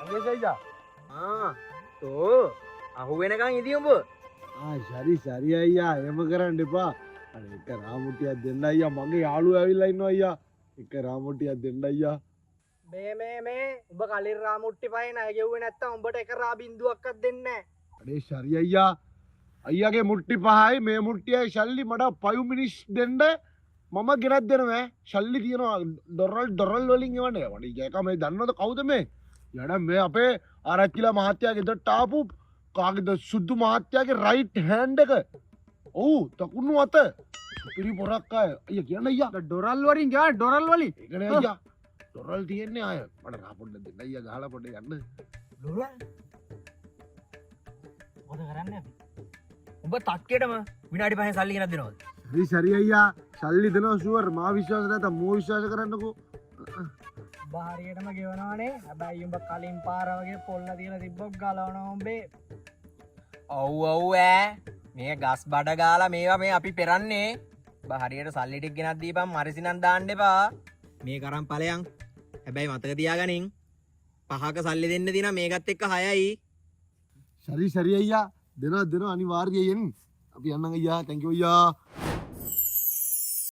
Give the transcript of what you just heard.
අංගේසයියා තෝ අහුවෙනකං ඉදී උඹ. සරි අයියා එහෙම කරන්න එපා. අනේ එක රාමුටියක් දෙන්න අයියා මගේ යාළුවෝ ඇවිල්ලා ඉන්නවා අයියා. එක රාමුටියක් දෙන්න අයියා. මේ උඹ කලින් රාමුට්ටි පහේ ණය ගෙව්වේ නැත්තම් උඹට එක රා බින්දුවක්වත් දෙන්නේ අනේ සරි අයියා. අයියාගේ මුට්ටි 5යි මේ මුට්ටියයි ශල්ලි මට 5 මිනිස් දෙන්න මම ගෙනත් දෙනවා. ශල්ලි තියනවා ඩොරල් වලින් එවන්නේ. මට ඒක මේ දන්නවද කවුද මේ? යඩ මේ අපේ ආරච්චිලා මහත්තයා ගෙදරට ආපු කාගේද සුදු මහත්තයාගේ රයිට් හෑන්ඩ් එක. ඔව් තකුණු අත. පිරි පොරක් අය. අයියා කියන්න අයියා. ඩොරල් වලින් ගා ඩොරල් වලින්. ඒකනේ අයියා. ඩොරල් තියන්නේ අය. මට රාපොඩ්ඩක් දෙන්න අයියා ගහලා පොඩ්ඩක් යන්න. ඩොරල් මොකද කරන්නේ අපි? උඹ තක්කේටම විනාඩි 5න් සල්ලි ගෙනත් දෙනවද? සරි අයියා. ශල්ලි දෙනවා ෂුවර්. මා විශ්වාස නැත්නම් මෝ විශ්වාස කරන්නකෝ. උඹ හරියටම ගෙවනවනේ. හැබැයි උඹ කලින් පාර වගේ පොල්ල තියලා තිබ්බොත් ගලවනවා උඹේ. ඔව් ඈ මේ ගස් බඩ ගාලා මේවා මේ අපි පෙරන්නේ. උඹ හරියට සල්ලි ටික ගෙනත් දීපන් මරිසිනක් දාන්න එපා. මේ කරන් ඵලයන්. හැබැයි මතක තියාගනින්. 5ක සල්ලි දෙන්න දිනා මේකත් එක්ක 6යි. සරි අයියා. දෙනවා අනිවාර්යයෙන්. අපි යන්නම් අයියා. තැන්ක් යූ අයියා.